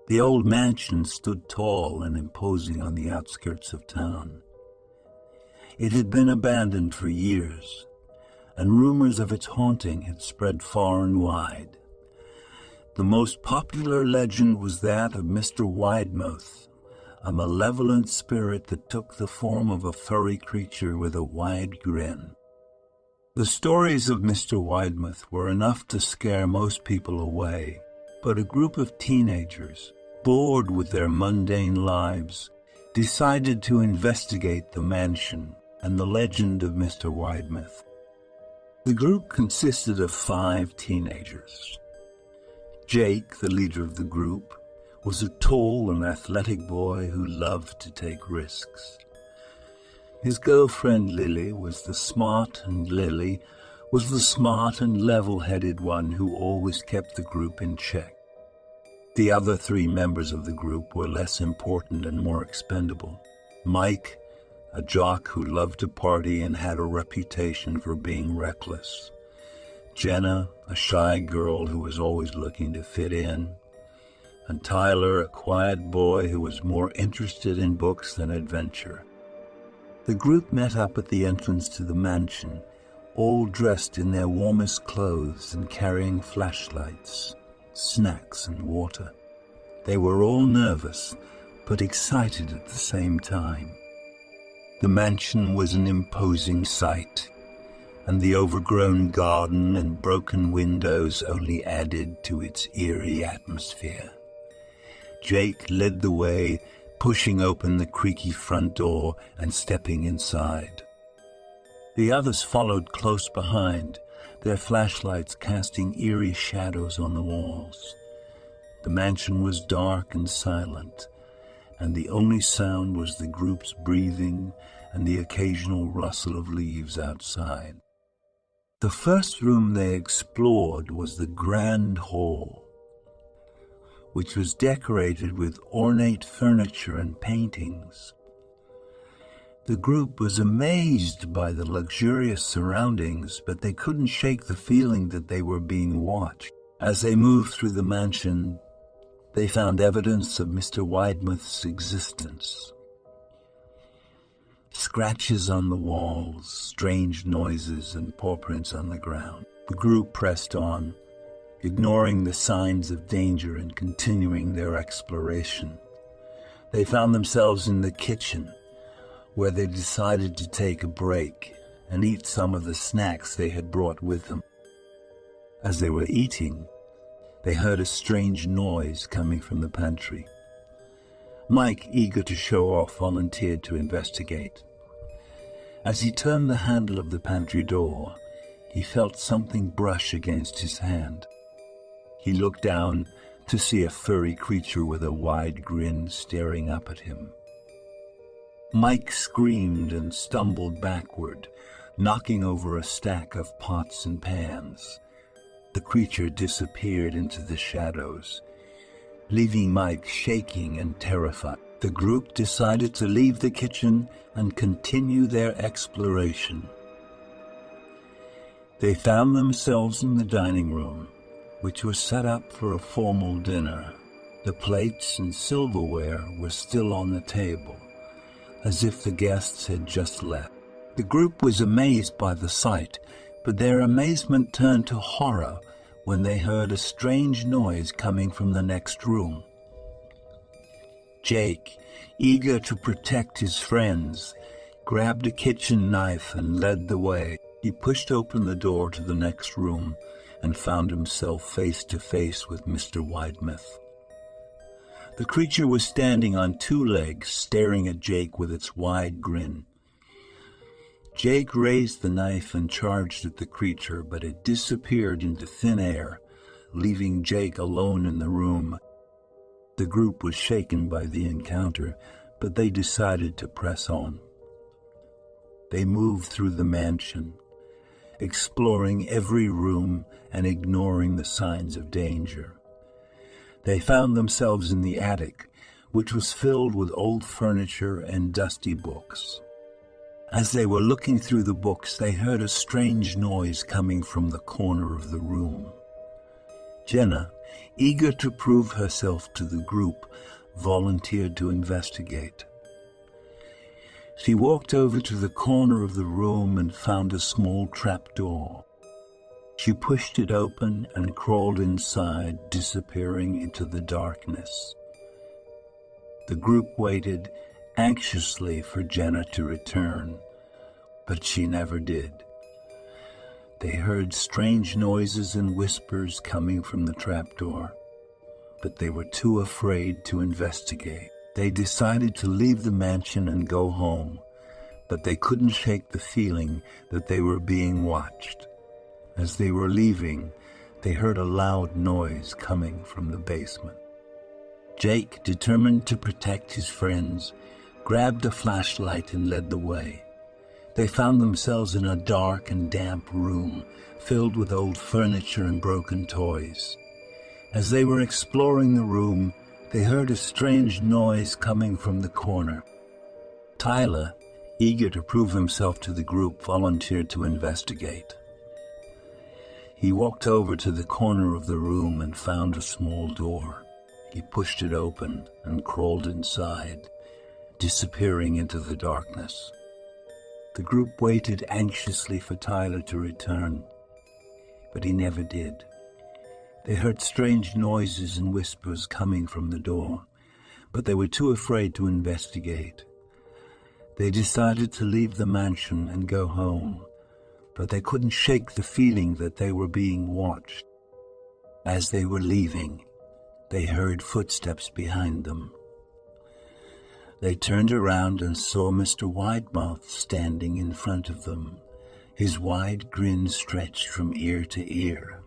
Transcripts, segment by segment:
The old mansion stood tall and imposing on the outskirts of town. It had been abandoned for years, and rumors of its haunting had spread far and wide. The most popular legend was that of Mr Widemouth, a malevolent spirit that took the form of a furry creature with a wide grin. The stories of Mr Widemouth were enough to scare most people away, but a group of teenagers, bored with their mundane lives, decided to investigate the mansion and the legend of Mr Widemouth. The group consisted of 5 teenagers. Jake, the leader of the group, was a tall and athletic boy who loved to take risks. His girlfriend Lily was the smart and level-headed one who always kept the group in check. The other 3 members of the group were less important and more expendable. Mike, a jock who loved to party and had a reputation for being reckless. Jenna, a shy girl who was always looking to fit in. And Tyler, a quiet boy who was more interested in books than adventure. The group met up at the entrance to the mansion, all dressed in their warmest clothes and carrying flashlights, snacks and water. They were all nervous, but excited at the same time. The mansion was an imposing sight, and the overgrown garden and broken windows only added to its eerie atmosphere. Jake led the way, pushing open the creaky front door and stepping inside. The others followed close behind, their flashlights casting eerie shadows on the walls. The mansion was dark and silent, and the only sound was the group's breathing and the occasional rustle of leaves outside. The first room they explored was the grand hall, which was decorated with ornate furniture and paintings. The group was amazed by the luxurious surroundings, but they couldn't shake the feeling that they were being watched. As they moved through the mansion, they found evidence of Mr Widemouth's existence. Scratches on the walls, strange noises, and paw prints on the ground. The group pressed on, ignoring the signs of danger and continuing their exploration. They found themselves in the kitchen, where they decided to take a break and eat some of the snacks they had brought with them. As they were eating, they heard a strange noise coming from the pantry. Mike, eager to show off, volunteered to investigate. As he turned the handle of the pantry door, he felt something brush against his hand. He looked down to see a furry creature with a wide grin staring up at him. Mike screamed and stumbled backward, knocking over a stack of pots and pans. The creature disappeared into the shadows, leaving Mike shaking and terrified. The group decided to leave the kitchen and continue their exploration. They found themselves in the dining room, which was set up for a formal dinner. The plates and silverware were still on the table, as if the guests had just left. The group was amazed by the sight, but their amazement turned to horror when they heard a strange noise coming from the next room. Jake, eager to protect his friends, grabbed a kitchen knife and led the way. He pushed open the door to the next room and found himself face to face with Mr Widemouth. The creature was standing on 2 legs, staring at Jake with its wide grin. Jake raised the knife and charged at the creature, but it disappeared into thin air, leaving Jake alone in the room. The group was shaken by the encounter, but they decided to press on. They moved through the mansion, exploring every room and ignoring the signs of danger. They found themselves in the attic, which was filled with old furniture and dusty books. As they were looking through the books, they heard a strange noise coming from the corner of the room. Jenna, eager to prove herself to the group, volunteered to investigate. She walked over to the corner of the room and found a small trapdoor. She pushed it open and crawled inside, disappearing into the darkness. The group waited anxiously for Jenna to return, but she never did. They heard strange noises and whispers coming from the trapdoor, but they were too afraid to investigate. They decided to leave the mansion and go home, but they couldn't shake the feeling that they were being watched. As they were leaving, they heard a loud noise coming from the basement. Jake, determined to protect his friends, grabbed a flashlight and led the way. They found themselves in a dark and damp room, filled with old furniture and broken toys. As they were exploring the room, they heard a strange noise coming from the corner. Tyler, eager to prove himself to the group, volunteered to investigate. He walked over to the corner of the room and found a small door. He pushed it open and crawled inside, disappearing into the darkness. The group waited anxiously for Tyler to return, but he never did. They heard strange noises and whispers coming from the door, but they were too afraid to investigate. They decided to leave the mansion and go home, but they couldn't shake the feeling that they were being watched. As they were leaving, they heard footsteps behind them. They turned around and saw Mr. Widemouth standing in front of them, his wide grin stretched from ear to ear.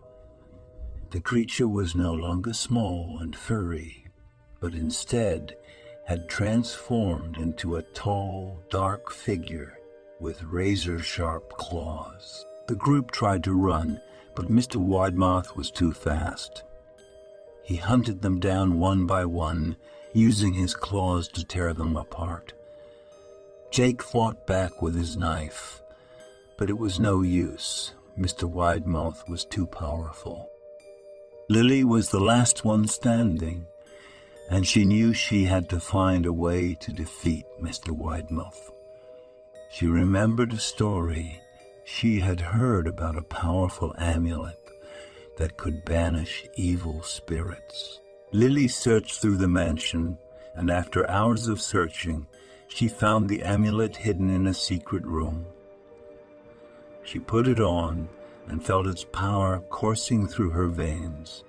The creature was no longer small and furry, but instead had transformed into a tall, dark figure with razor-sharp claws. The group tried to run, but Mr. Widemouth was too fast. He hunted them down one by one, using his claws to tear them apart. Jake fought back with his knife, but it was no use. Mr. Widemouth was too powerful. Lily was the last one standing, and she knew she had to find a way to defeat Mr. Widemouth. She remembered a story she had heard about a powerful amulet that could banish evil spirits. Lily searched through the mansion, and after hours of searching, she found the amulet hidden in a secret room. She put it on and felt its power coursing through her veins.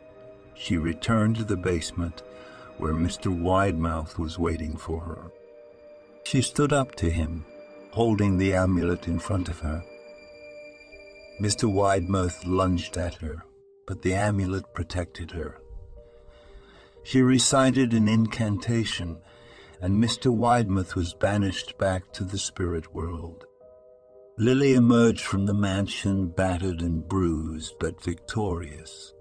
She returned to the basement where Mr. Widemouth was waiting for her. She stood up to him, holding the amulet in front of her. Mr. Widemouth lunged at her, but the amulet protected her. She recited an incantation, and Mr. Widemouth was banished back to the spirit world. Lily emerged from the mansion battered and bruised, but victorious.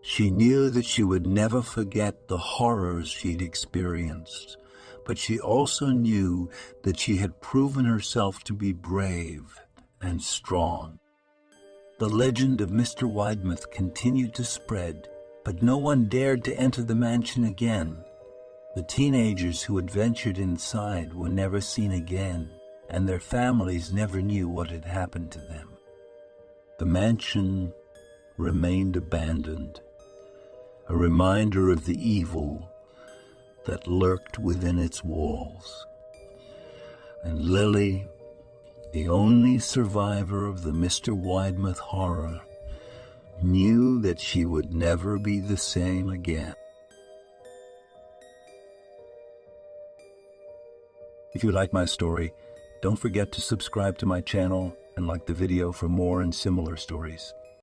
She knew that she would never forget the horrors she'd experienced, but she also knew that she had proven herself to be brave and strong. The legend of Mr. Widemouth continued to spread, but no one dared to enter the mansion again. The teenagers who had ventured inside were never seen again, and their families never knew what had happened to them. The mansion remained abandoned, a reminder of the evil that lurked within its walls. And Lily, the only survivor of the Mr. Widemouth horror, knew that she would never be the same again. If you like my story, don't forget to subscribe to my channel and like the video for more and similar stories.